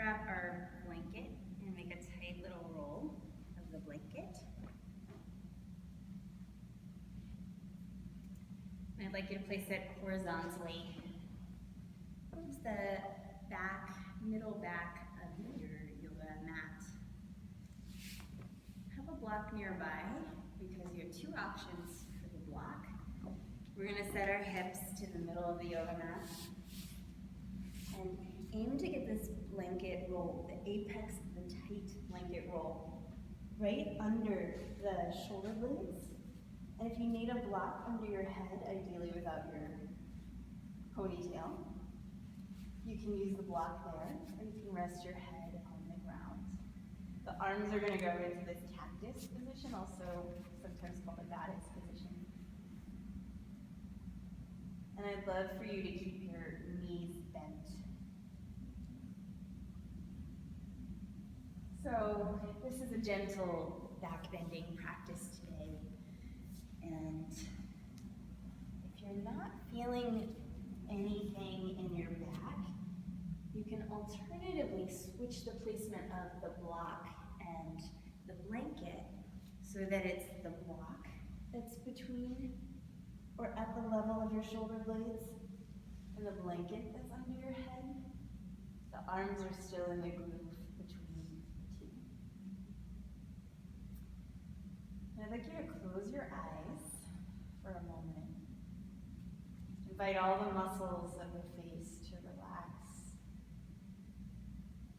grab our blanket and make a tight little roll of the blanket. And I'd like you to place it horizontally towards the middle back of your yoga mat. Have a block nearby because you have two options for the block. We're going to set our hips to the middle of the yoga mat and aim to get this blanket roll, the apex of the tight blanket roll, right under the shoulder blades. And if you need a block under your head, ideally without your ponytail, you can use the block there, or you can rest your head on the ground. The arms are going to go into this cactus position, also sometimes called the goddess position. And I'd love for you to keep your knees bent. So this is a gentle back bending practice today. And if you're not feeling anything in your back, you can alternatively switch the placement of the block and the blanket so that it's the block that's between or at the level of your shoulder blades and the blanket that's under your head. The arms are still in the groove between the two. And I'd like you to close your eyes for a moment. Invite all the muscles of the face to relax.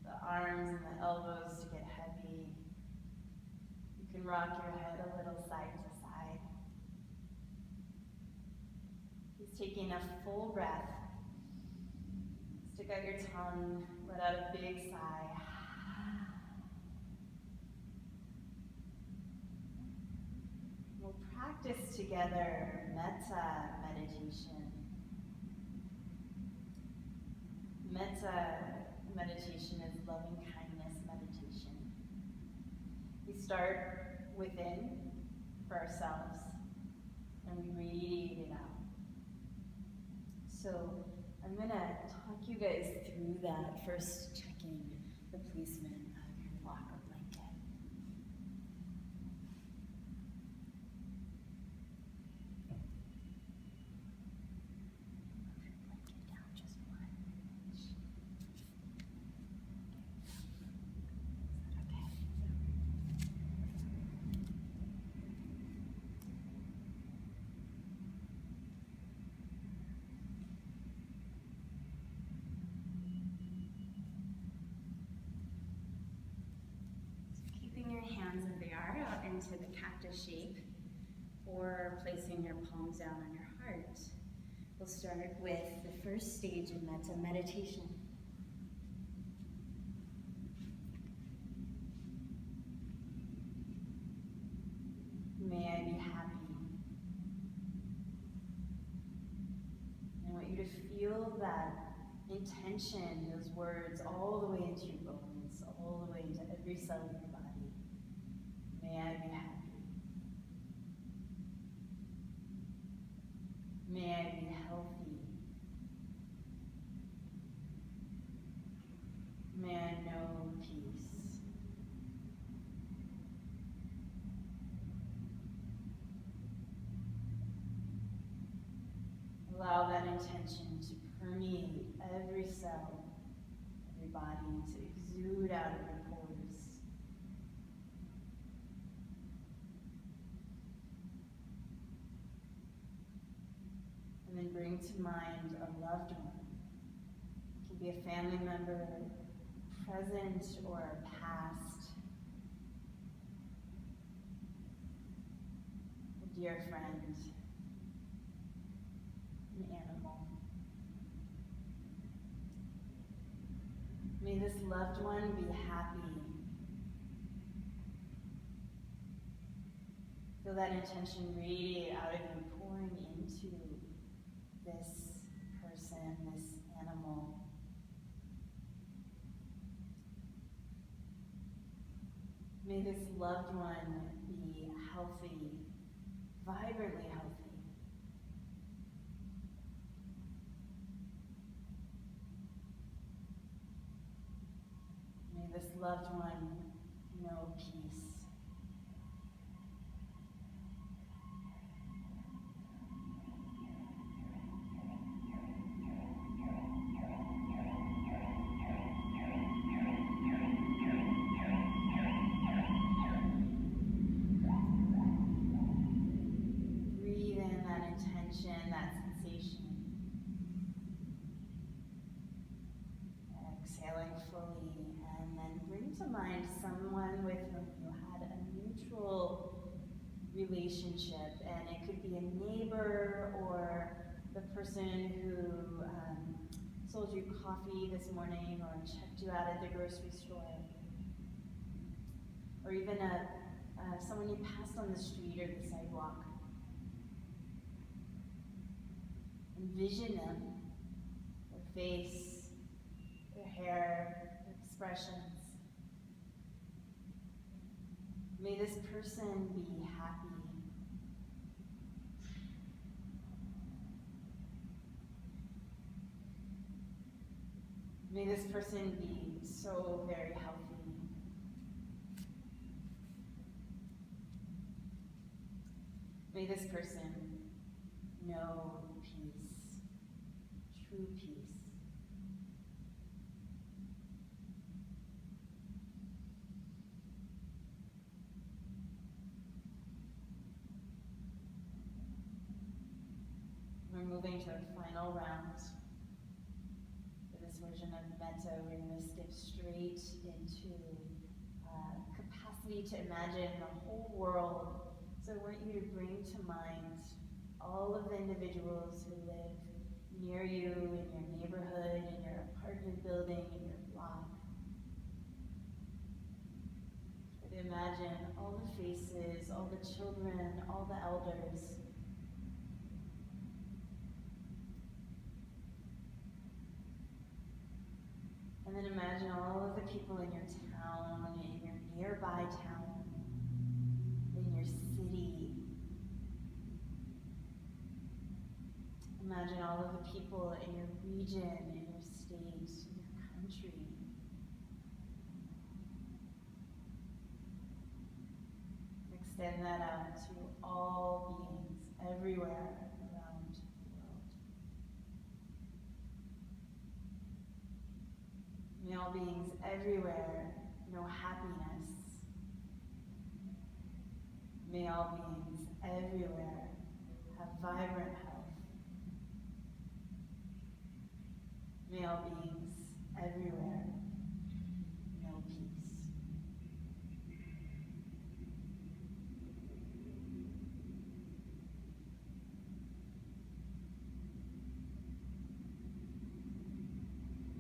The arms and the elbows to get heavy. You can rock your head a little side to side. Just taking a full breath. Stick out your tongue, let out a big sigh. We'll practice together metta meditation. Metta meditation is loving kindness meditation. We start within for ourselves and we radiate it out. So I'm going to talk you guys through that, first checking the placement of your block or blanket. Hands as they are out into the cactus shape, or placing your palms down on your heart. We'll start with the first stage of metta meditation. May I be happy. I want you to feel that intention, those words, all the way into your bones, all the way into every cell of your body. May I be happy. May I be healthy. May I know peace. Allow that intention to permeate every cell of your body, to exude out of your pores. And then bring to mind a loved one. It can be a family member, present or past. A dear friend. An animal. May this loved one be happy. Feel that intention radiate out of you, pouring into this person, this animal. May this loved one be healthy, vibrantly healthy. this loved one know peace. Breathe in that intention, that sensation. Exhaling fully, and then bring to mind someone with whom you had a mutual relationship, and it could be a neighbor or the person who sold you coffee this morning or checked you out at the grocery store, or even someone you passed on the street or the sidewalk. Envision them, their face, their hair, their expressions. May this person be happy. May this person be so very healthy. May this person know peace, true peace. We're moving to our final round. For this version of metta, we're going to skip straight into capacity to imagine the whole world. So I want you to bring to mind all of the individuals who live near you, in your neighborhood, in your apartment building, in your block. Try to imagine all the faces, all the children, all the elders. And then imagine all of the people in your town, in your nearby town, in your city. Imagine all of the people in your region, in your state, in your country. Extend that out to all beings everywhere around the world. May all beings everywhere know happiness. May all beings everywhere have vibrant health. May all beings everywhere know peace.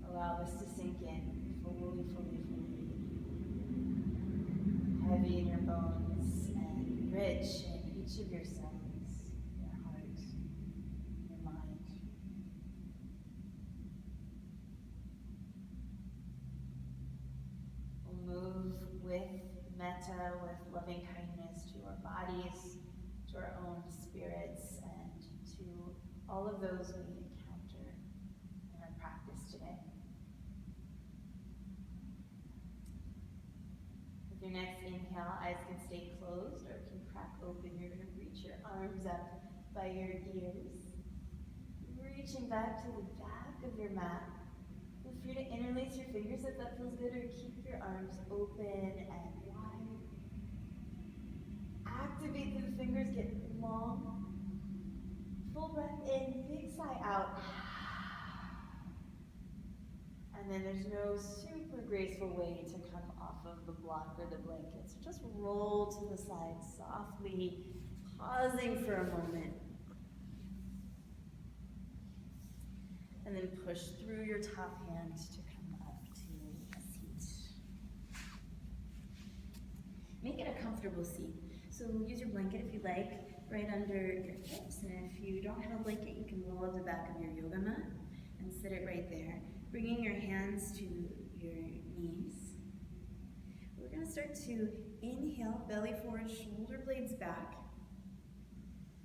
Allow this to sink in fully, fully, fully. Heavy in your bones and rich in each of your cells, your heart, your mind. We'll move with metta, with loving kindness to our bodies, to our own spirits, and to all of those we encounter in our practice today. With your next inhale, eyes can stay closed or can crack open. You're going to reach your arms up by your ears, reaching back to the back of your mat. Feel free to interlace your fingers if that feels good, or keep your arms open and wide. Activate through the fingers, get long. Full breath in, big sigh out. And then there's no super graceful way to come off of the block or the blanket. So just roll to the side softly, pausing for a moment. And then push through your top hand to come up to a seat. Make it a comfortable seat. So use your blanket if you like, right under your hips. And if you don't have a blanket, you can roll up the back of your yoga mat and sit it right there. Bringing your hands to your knees. We're going to start to inhale, belly forward, shoulder blades back.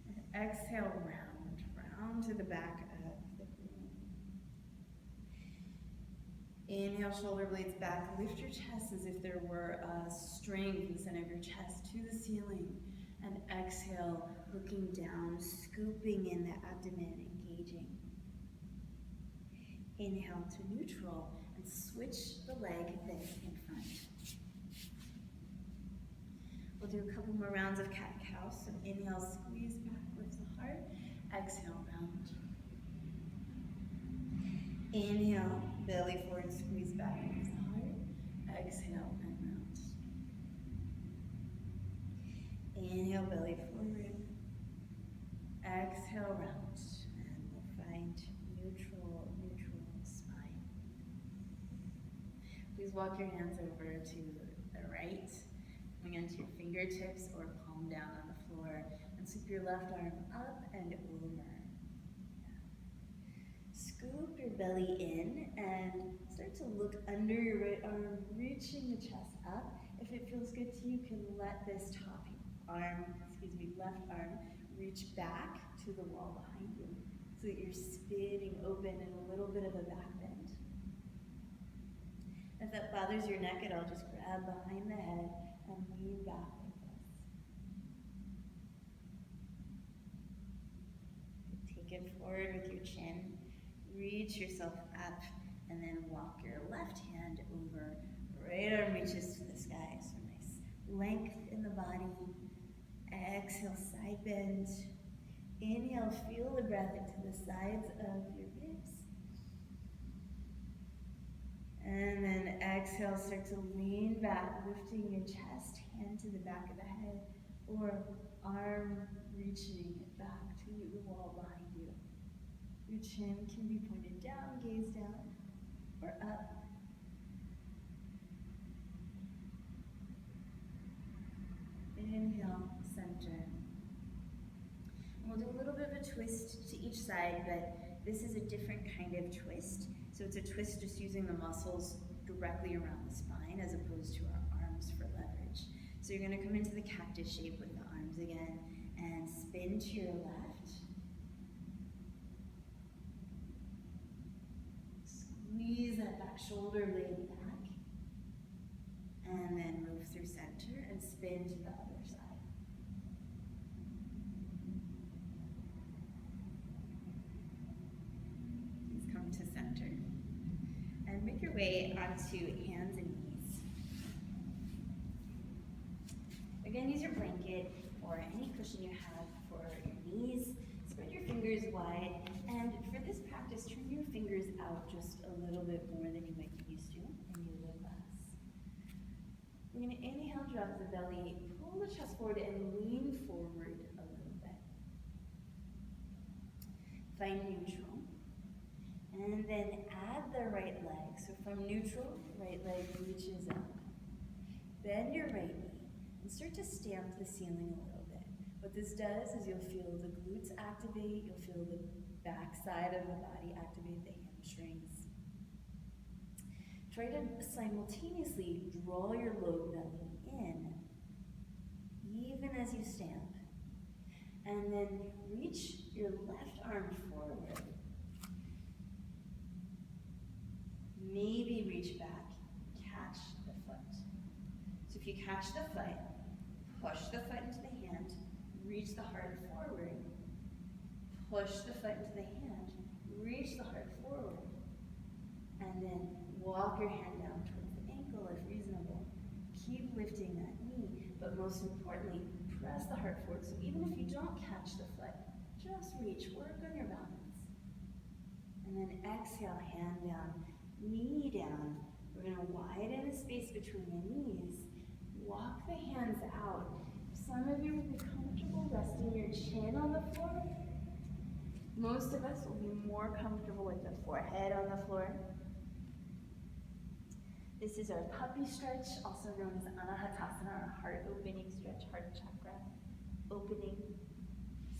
And exhale, round to the back of the room. Inhale, shoulder blades back. Lift your chest as if there were a string from the center of your chest to the ceiling. And exhale, looking down, scooping in the abdomen, engaging. Inhale to neutral and switch the leg that's in front. We'll do a couple more rounds of cat-cow. So inhale, squeeze back, lift the heart. Exhale, round. Inhale, belly forward, squeeze back, lift the heart. Exhale, and round. Inhale, belly forward. Exhale, round. And we'll find neutral spine. Please walk your hands over to the right. Coming onto your fingertips or palm down on the floor. And sweep your left arm up and over. Scoop your belly in and start to look under your right arm, reaching the chest up. If it feels good to you, you can let this left arm reach back to the wall behind you so that you're spinning open in a little bit of a back bend. If that bothers your neck at all, just grab behind the head and lean back like this. Take it forward with your chin. Reach yourself up and then walk your left hand over. Right arm reaches to the sky. So nice length in the body. Exhale, side bend. Inhale, feel the breath into the sides of your ribs. And then exhale, start to lean back, lifting your chest, hand to the back of the head, or arm reaching back to the wall behind you. Your chin can be pointed down, gaze down, or up. Inhale, center. And we'll do a little bit of a twist to each side, but this is a different kind of twist. So it's a twist just using the muscles directly around the spine as opposed to our arms for leverage. So you're going to come into the cactus shape with the arms again and spin to your left. Squeeze that back shoulder blade back. And then move through center and spin to the other side. Please come to center. And make your way onto hands and knees. Again, use your blanket or any cushion you have for your knees. Spread your fingers wide. And for this practice, turn your fingers out just a little bit more than you might be used to in yoga class. We're going to inhale, drop the belly, pull the chest forward, and lean forward a little bit. Find neutral. And then add the right leg. So from neutral, right leg reaches up. Bend your right knee and start to stamp the ceiling a little bit. What this does is you'll feel the glutes activate, you'll feel the back side of the body activate, the hamstrings. Try to simultaneously draw your low belly in, even as you stamp. And then reach your left arm forward. Maybe reach back, catch the foot. So if you catch the foot, push the foot into the hand, reach the heart forward. Push the foot into the hand, reach the heart forward. And then walk your hand down towards the ankle if reasonable. Keep lifting that knee, but most importantly, press the heart forward. So even if you don't catch the foot, just reach, work on your balance. And then exhale, hand down, knee down. We're going to widen the space between the knees. Walk the hands out. Some of you will be comfortable resting your chin on the floor. Most of us will be more comfortable with the forehead on the floor. This is our puppy stretch, also known as Anahatasana, our heart opening stretch, heart chakra opening.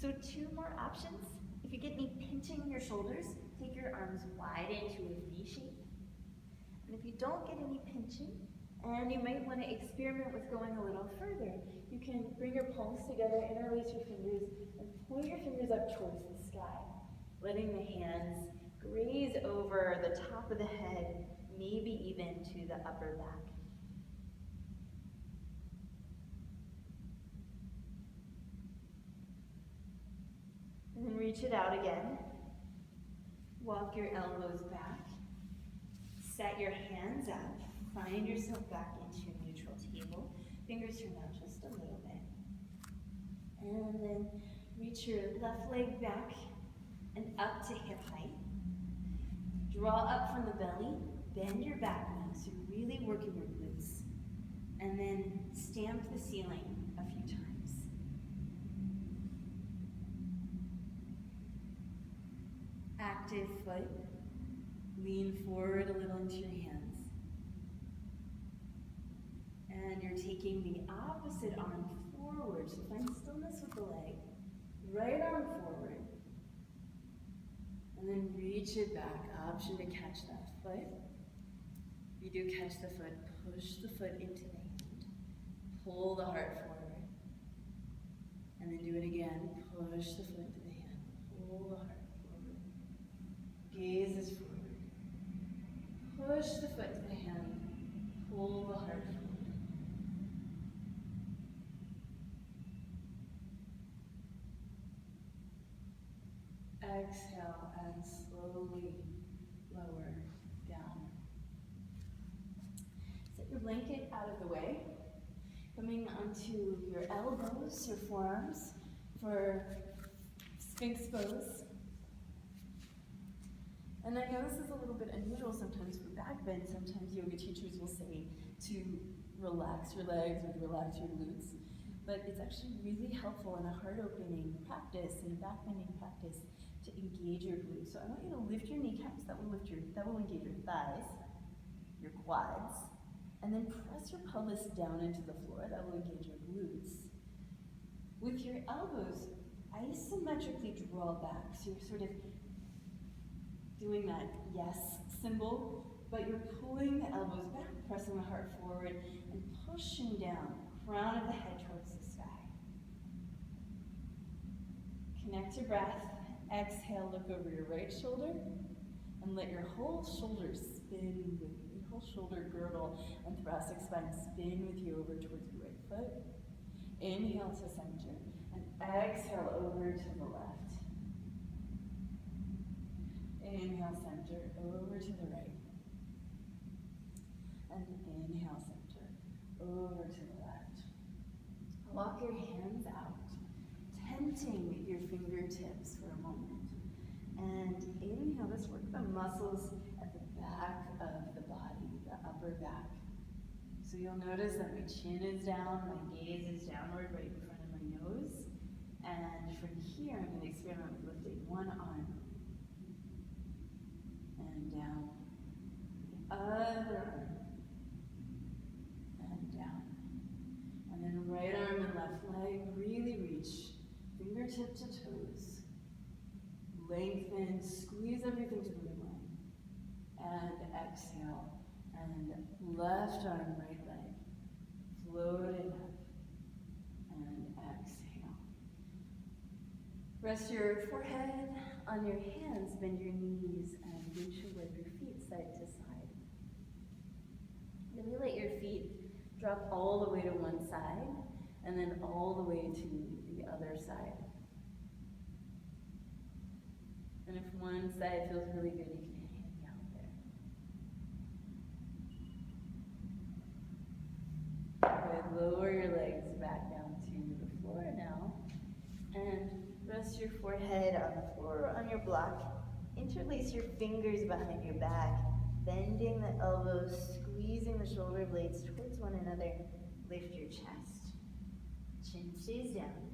So 2 more options. If you get any pinching in your shoulders, take your arms wide into a V shape. And if you don't get any pinching, and you might want to experiment with going a little further, you can bring your palms together, interlace your fingers, and point your fingers up towards the sky, letting the hands graze over the top of the head, maybe even to the upper back. And then reach it out again. Walk your elbows back. Set your hands up. Find yourself back into a neutral table. Fingers turn out just a little bit. And then reach your left leg back and up to hip height. Draw up from the belly. Bend your back now, so you're really working your glutes. And then stamp the ceiling a few times. Active foot. Lean forward a little into your hands. And you're taking the opposite arm forward. So find stillness with the leg. Right arm forward. And then reach it back. Option to catch that foot. If you do catch the foot, push the foot into the hand. Pull the heart forward. And then do it again. Push the foot into the hand. Pull the heart forward. Gaze is forward. Push the foot to the hand. Pull the heart forward. Exhale and slowly lower down. Set your blanket out of the way. Coming onto your elbows, your forearms for Sphinx pose. And I know this is a little bit unusual sometimes for back bend. Sometimes yoga teachers will say to relax your legs or to relax your glutes. But it's actually really helpful in a heart-opening practice, in a back bending practice, to engage your glutes. So I want you to lift your kneecaps. That will engage your thighs, your quads, and then press your pelvis down into the floor. That will engage your glutes. With your elbows, isometrically draw back. So you're sort of doing that yes symbol, but you're pulling the elbows back, pressing the heart forward, and pushing down, crown of the head towards the sky. Connect to breath. Exhale, look over your right shoulder, and let your whole shoulder spin with you. Your whole shoulder girdle and thoracic spine spin with you over towards your right foot. Inhale to center, and exhale over to the left. Inhale, center, over to the right. And inhale, center, over to the left. Walk your hands out, tenting your fingertips for a moment. And inhale, let's work the muscles at the back of the body, the upper back. So you'll notice that my chin is down, my gaze is downward right in front of my nose. And from here, I'm going to experiment with lifting one arm. And down. The other arm. And down. And then right arm and left leg, really reach. Fingertip to toes. Lengthen, squeeze everything to the midline. And exhale. And left arm, right leg. Float it up. And exhale. Rest your forehead on your hands, bend your knees, and windshield your feet side to side. Really let your feet drop all the way to one side, and then all the way to the other side. And if one side feels really good, you can hang out there. Good. Lower your legs back down to the floor now, and rest your forehead on the floor or on your block. Interlace your fingers behind your back, bending the elbows, squeezing the shoulder blades towards one another. Lift your chest. Chin stays down.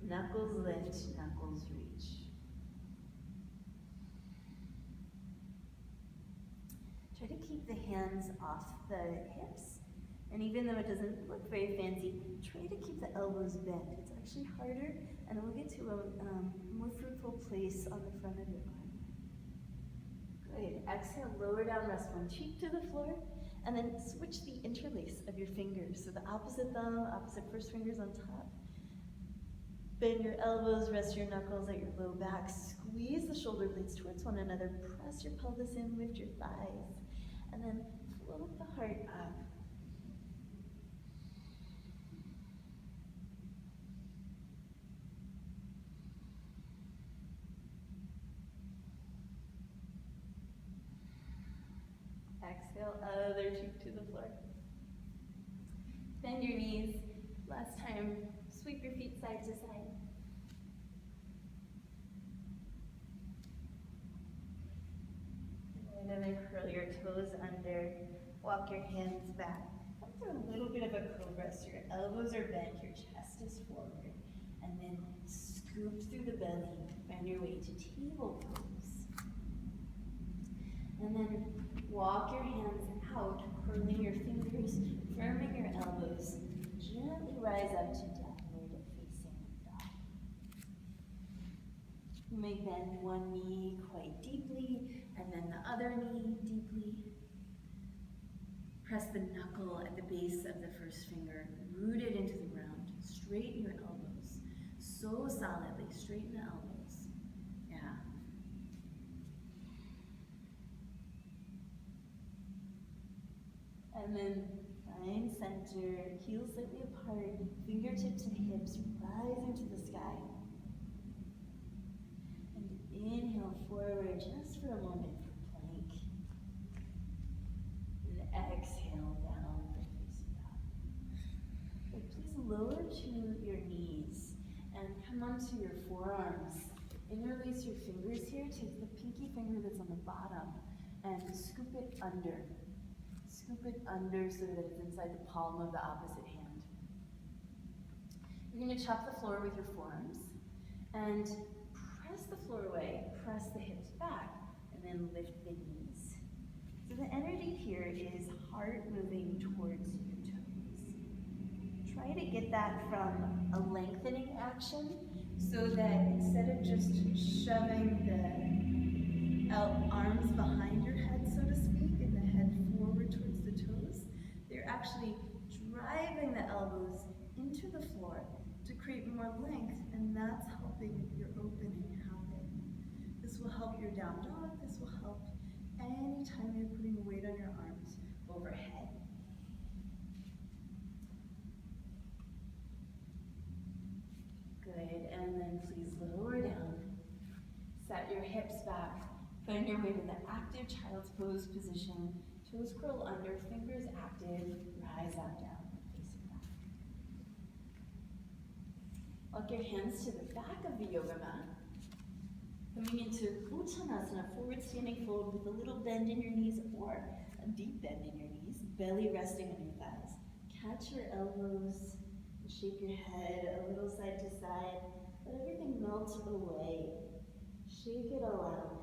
Knuckles lift, knuckles reach. Try to keep the hands off the hips. And even though it doesn't look very fancy, try to keep the elbows bent. It's actually harder, and it will get to a more fruitful place on the front of your arm. Good. Exhale, lower down, rest one cheek to the floor, and then switch the interlace of your fingers. So the opposite thumb, opposite first fingers on top. Bend your elbows, rest your knuckles at your low back. Squeeze the shoulder blades towards one another. Press your pelvis in, lift your thighs. And Exhale, other cheek to the floor. Bend your knees. Last time, sweep your feet side to side. And then curl your toes under. Walk your hands back. Come to a little bit of a cobra, so your elbows are bent, your chest is forward. And then scoop through the belly, find your way to table pose. And then walk your hands out, curling your fingers, firming your elbows. Gently rise up to downward facing dog. You may bend one knee quite deeply, and then the other knee deeply. Press the knuckle at the base of the first finger, root it into the ground. Straighten your elbows. So solidly, straighten the elbows. Yeah. And then find center, heels slightly apart, fingertips and hips rising to the sky. And inhale forward just for a moment for plank. And exhale down for facing dog. But please lower to your knees and come onto your forearms. Interlace your fingers here. Take the pinky finger that's on the bottom and scoop it under. Scoop it under so that it's inside the palm of the opposite hand. You're going to chop the floor with your forearms and press the floor away, press the hips back, and then lift the knees. So the energy here is heart moving towards your toes. Try to get that from a lengthening action so that instead of just shoving the arms behind your head, so to speak, and the head forward towards the toes, they're actually driving the elbows into the floor to create more length, and that's helping your opening happen. This will help your down dog. This will help anytime you're putting weight on your arms overhead. Good, and then please lower down. Set your hips back. Find your way to the active child's pose position. Toes curl under, fingers active, rise up, down, facing back. Walk your hands to the back of the yoga mat. Coming into Uttanasana, forward standing fold with a little bend in your knees or a deep bend in your knees, belly resting on your thighs. Catch your elbows, shake your head a little side to side. Let everything melt away. Shake it aloud.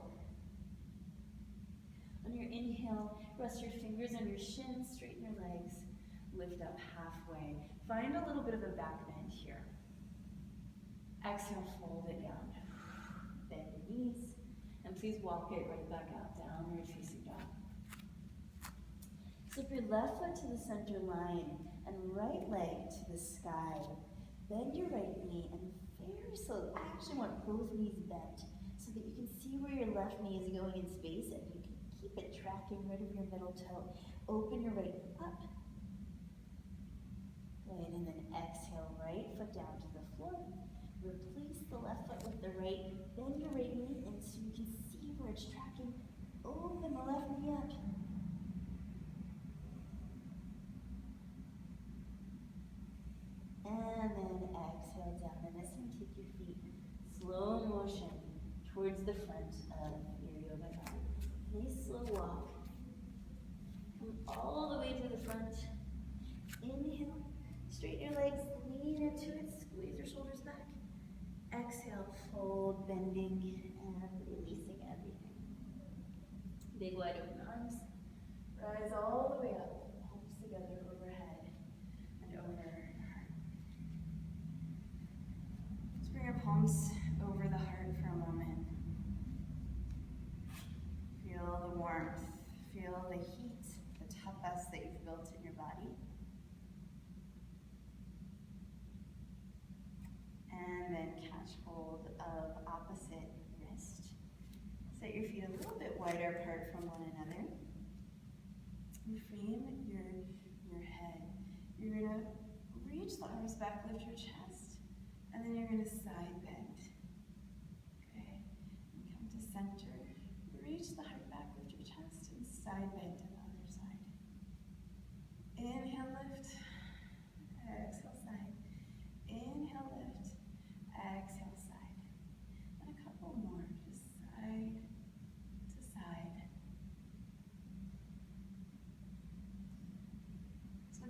On your inhale, rest your fingers on your shins, straighten your legs, lift up halfway. Find a little bit of a back bend here. Exhale, fold it down. Bend your knees, and please walk it right back out, downward facing dog. Slip your left foot to the center line and right leg to the sky. Bend your right knee and very slowly, I actually want both knees bent so that you can see where your left knee is going in space and you can keep it tracking right over your middle toe. Open your right foot up. Good, and then exhale, right foot down to the floor. Replace the left foot with the right. Bend your right knee in so you can see where it's tracking. Open the left knee up. And then exhale down. And this one, take your feet slow motion towards the front of your yoga mat. Nice slow walk. Come all the way to the front. Inhale. Straighten your legs. Lean into it. Squeeze your shoulders back. Exhale. Fold, bending, and releasing everything. Big wide open arms. Rise all the way up. Palms together overhead and over your heart. Just bring your palms over the heart for a moment. Feel the warmth. Feel the heat, the tapas that you've built in your body. And then catch hold of opposite wrist. Set your feet a little bit wider apart from one another. And frame your head. You're going to reach the arms back, lift your chest, and then you're going to side bend. Okay, and come to center. Reach the heart back, lift your chest, and side bend to the other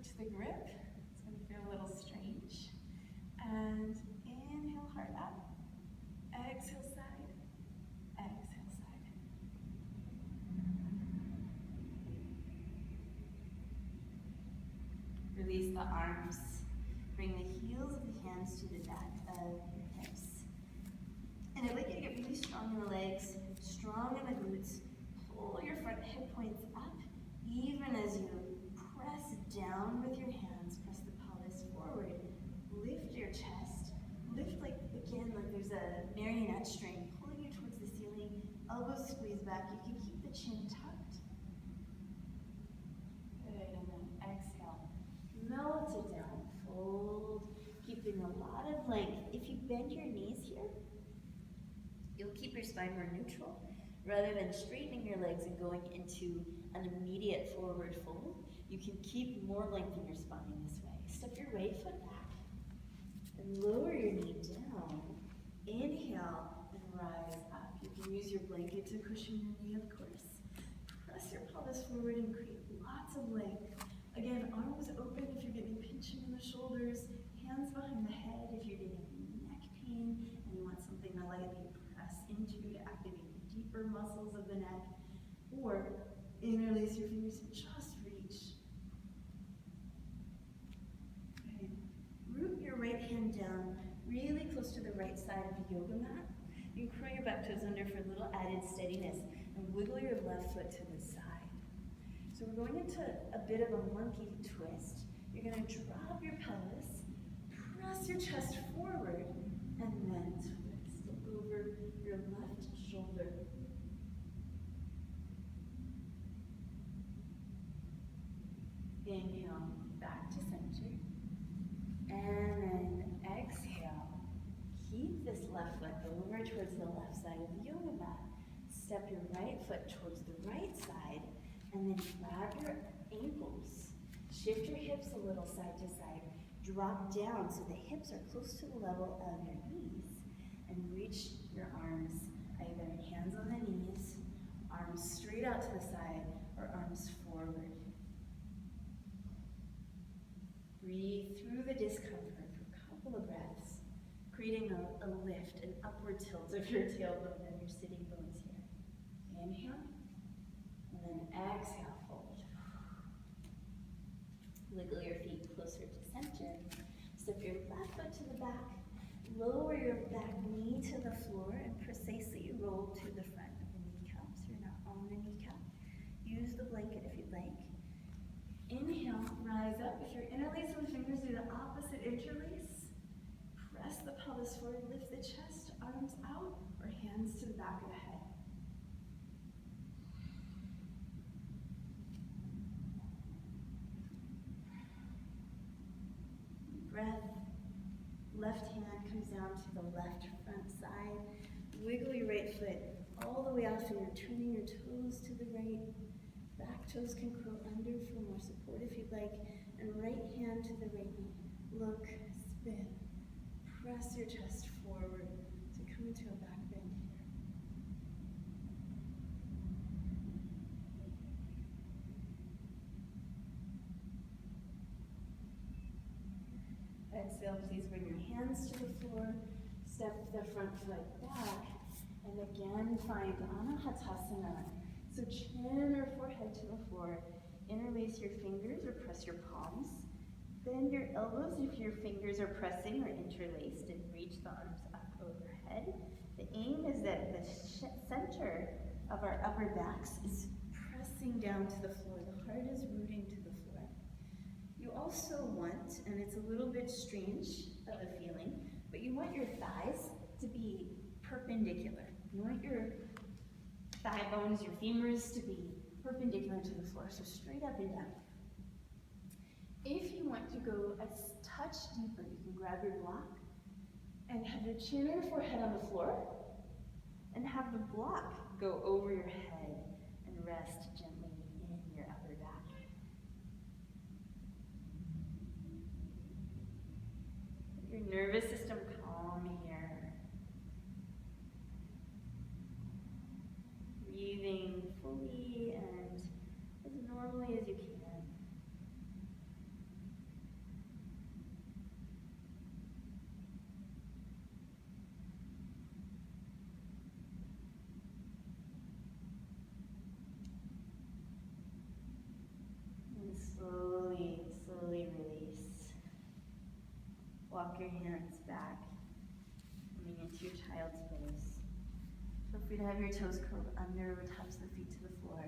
to the grip. It's going to feel a little strange. And inhale, heart up. Exhale, side. Exhale, side. Release the arms. Bring the heels of the hands to the back of your hips. And I'd like you to get really strong in the legs, strong in the glutes. Pull your front hip points up, even as you press down with your hands. Press the pelvis forward. Lift your chest. Lift like there's a marionette string pulling you towards the ceiling. Elbows squeeze back. You can keep the chin tucked. Good, and then exhale. Melt it down. Fold, keeping a lot of length. If you bend your knees here, you'll keep your spine more neutral rather than straightening your legs and going into an immediate forward fold. You can keep more length in your spine this way. Step your right foot back and lower your knee down. Inhale and rise up. You can use your blanket to cushion your knee, of course. Press your pelvis forward and create lots of length. Again, arms open if you're getting pinching in the shoulders, hands behind the head if you're getting neck pain and you want something to lightly press into to activate the deeper muscles of the neck, or interlace your fingers and just reach. Okay. Root your right hand down really close to the right side of the yoga mat. You can curl your back toes under for a little added steadiness and wiggle your left foot to the side. So we're going into a bit of a monkey twist. You're going to drop your pelvis, press your chest forward, and then twist over your left shoulder. Inhale, back to center. And then exhale. Keep this left foot over towards the left side of the yoga mat. Step your right foot towards the right side, and then grab your ankles. Shift your hips a little side to side. Drop down so the hips are close to the level of your knees. And reach your arms, either hands on the knees, arms straight out to the side, or arms forward. Breathe through the discomfort for a couple of breaths, creating a lift, an upward tilt of your tailbone and your sitting bones here. Inhale, and then exhale, fold. Wiggle your feet closer to center. Step your left foot to the back. Lower your back knee to the floor and precisely roll to the front of the kneecap so you're not on the kneecap. Use the blanket if you'd like. Inhale, rise up. If you're interlacing the fingers, do the opposite interlace. Press the pelvis forward, lift the chest, arms out, or hands to the back of the head. Breath. Left hand comes down to the left front side. Wiggle your right foot all the way off, and you're turning your toes to the right. Back toes can curl under for more support if you'd like. And right hand to the right knee. Look, spin. Press your chest forward to come into a back bend here. Exhale, please bring your hands to the floor. Step the front foot back. And again, find Anahatasana. So chin or forehead to the floor. Interlace your fingers or press your palms. Bend your elbows if your fingers are pressing or interlaced, and reach the arms up overhead. The aim is that the center of our upper backs is pressing down to the floor. The heart is rooting to the floor. You also want, and it's a little bit strange of a feeling, but you want your thighs to be perpendicular. You want your thigh bones, your femurs to be perpendicular to the floor, so straight up and down. If you want to go a touch deeper, you can grab your block and have your chin or forehead on the floor and have the block go over your head and rest gently in your upper back. Your nervous system calm here. Breathing fully and as normally as you can. walk your hands back, coming into your child's pose. Feel free to have your toes curled under or tops the feet to the floor,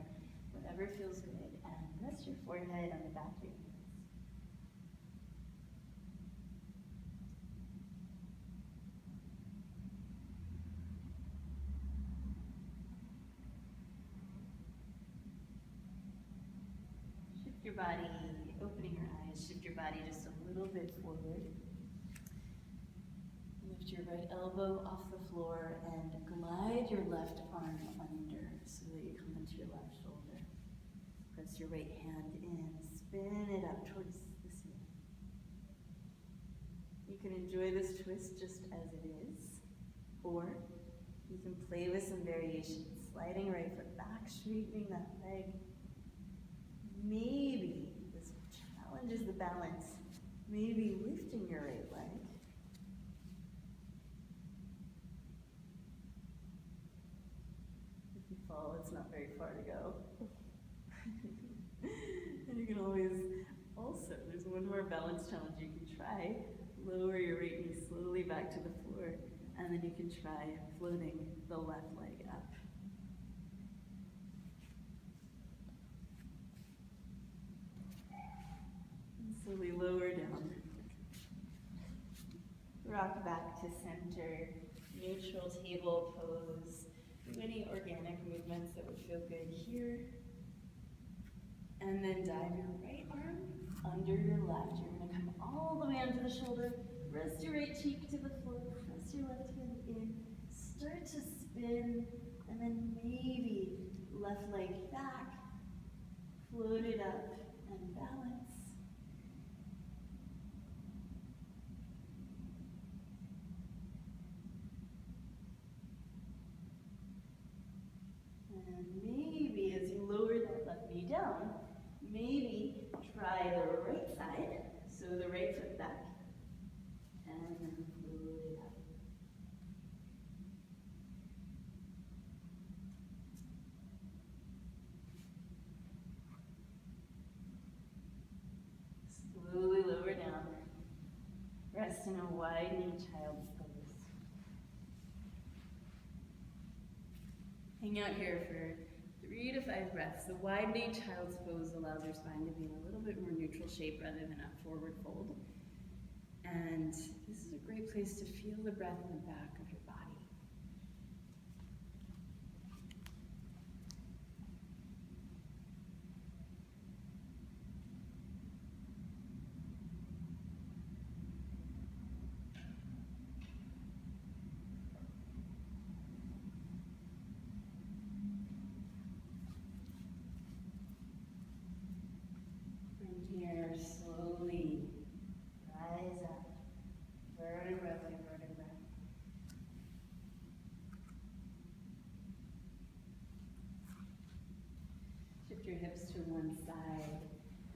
whatever feels good, and rest your forehead on the back of your hands. Shift your body, opening your eyes, shift your body just a little bit forward. Lift your right elbow off the floor and glide your left arm under so that you come into your left shoulder. Press your right hand in, spin it up towards the ceiling. You can enjoy this twist just as it is, or you can play with some variations, sliding right foot back, straightening that leg. Maybe this challenges the balance. Maybe lifting your right leg. If you fall, it's not very far to go. And you can always, also, there's one more balance challenge you can try. Lower your right knee slowly back to the floor, and then you can try floating the left leg up. And slowly lower down. Rock back to center, neutral table pose. Do any organic movements that would feel good here. And then dive your right arm under your left. You're going to come all the way onto the shoulder. Rest your right cheek to the floor. Press your left hand in. Start to spin. And then maybe left leg back. Float it up and balance. And maybe as you lower that left knee down, maybe try the right side, so the right foot back, and then float it up. Slowly lower down. Rest in a widening child's pose. Hang out here for 3 to 5 breaths. The widening child's pose allows your spine to be in a little bit more neutral shape rather than a forward fold. And this is a great place to feel the breath in the back of your body. From here, slowly rise up, vertebra by vertebra. Shift your hips to one side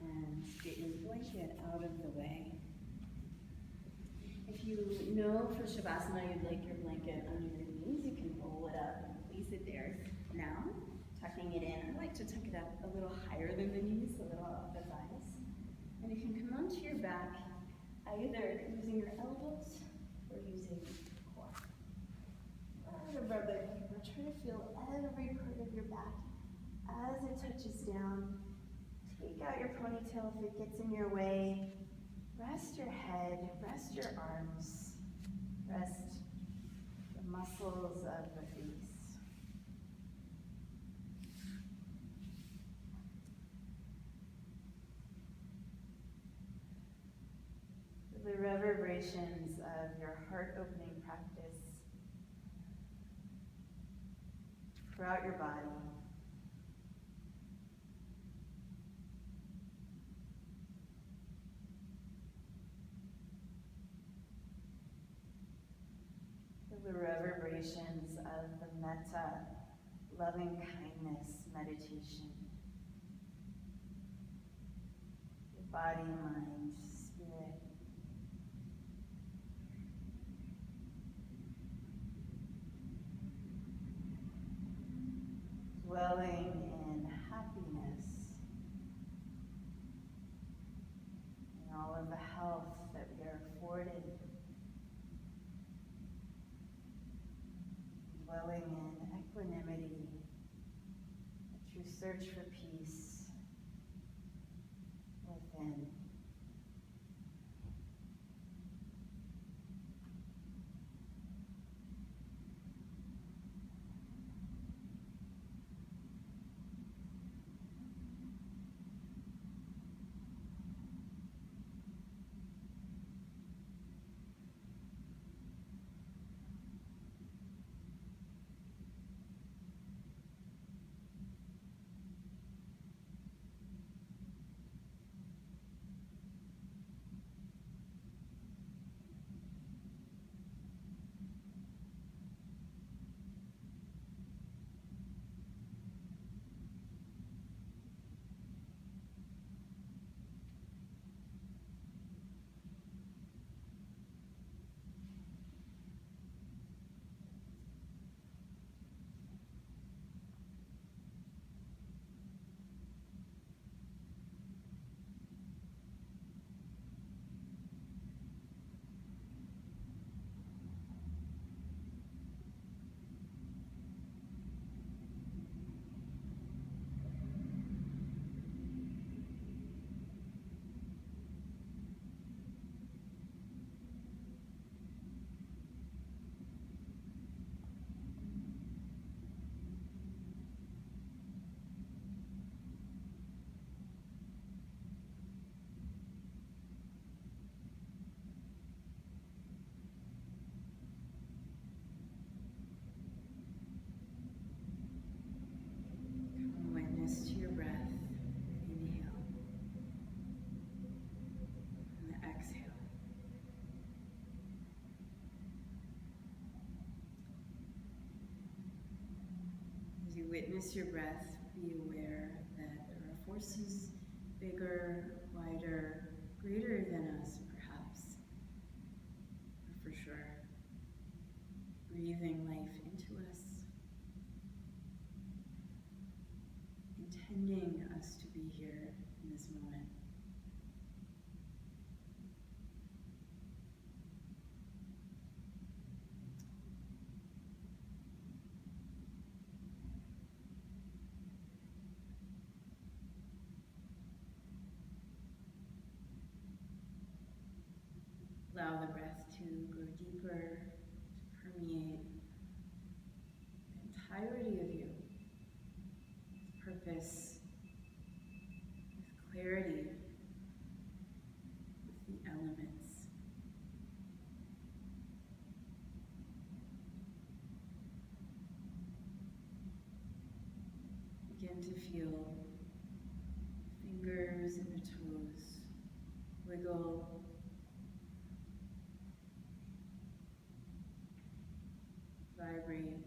and get your blanket out of the way. If you know for Shavasana you'd like your blanket under your knees, you can roll it up and place it there. Now, tucking it in, I like to tuck it up a little higher than the knees, a little up the thighs. And you can come onto your back, either using your elbows or using your core. Vertebra by vertebra. Try to feel every part of your back as it touches down. Take out your ponytail if it gets in your way. Rest your head, rest your arms, rest the muscles of the face. The reverberations of your heart-opening practice throughout your body. The reverberations of the metta, loving-kindness meditation. Your body, mind, spirit. Dwelling in happiness and all of the health that we are afforded settling in equanimity, a true search for peace within. Witness to your breath. Inhale. And exhale. As you witness your breath, be aware that there are forces bigger, wider, greater than us, perhaps, or for sure, breathing life into us, intending us to be here in this moment. Allow the breath to grow deeper, to permeate the entirety of you with purpose, with clarity, with the elements. Begin to feel fingers and the toes wiggle. Vibrate,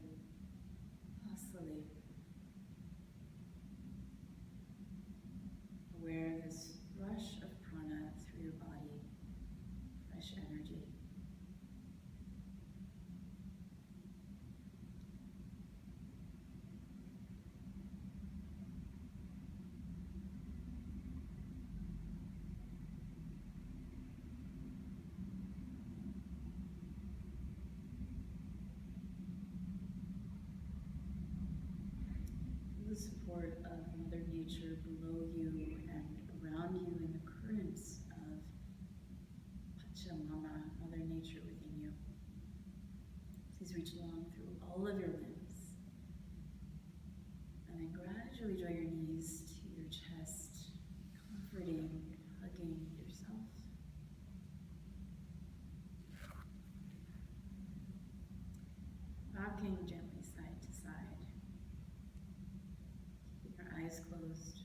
oscillate. Aware this rush of prana through your body, fresh energy. The support of Mother Nature below you and around you in the currents of Pachamama, Mother Nature within you. Please reach along through all of your limbs. And then gradually draw your knees to your chest, comforting, hugging yourself. Rocking gently side to side. Keeping your eyes closed.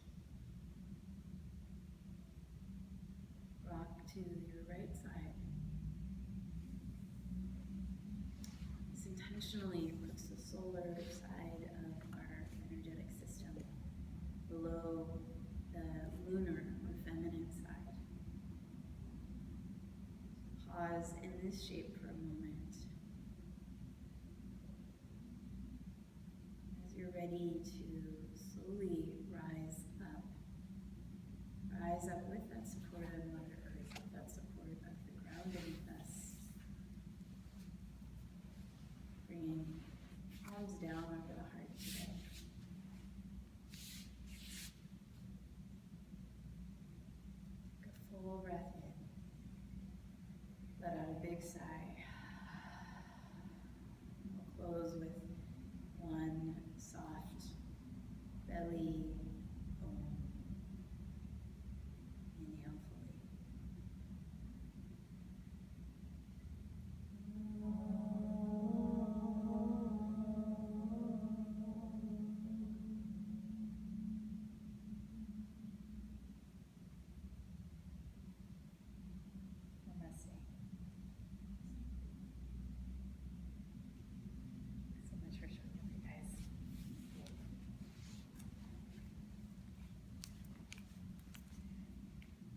Rock to your right side. This intentionally puts the solar side of our energetic system below the lunar or feminine side. Pause in this shape for a moment. As you're ready to slowly rise up. Rise up with that support of Mother Earth, with that support of the ground beneath us. Bringing all palms down over the heart today. Take a full breath in. Let out a big sigh. We'll close with one soft belly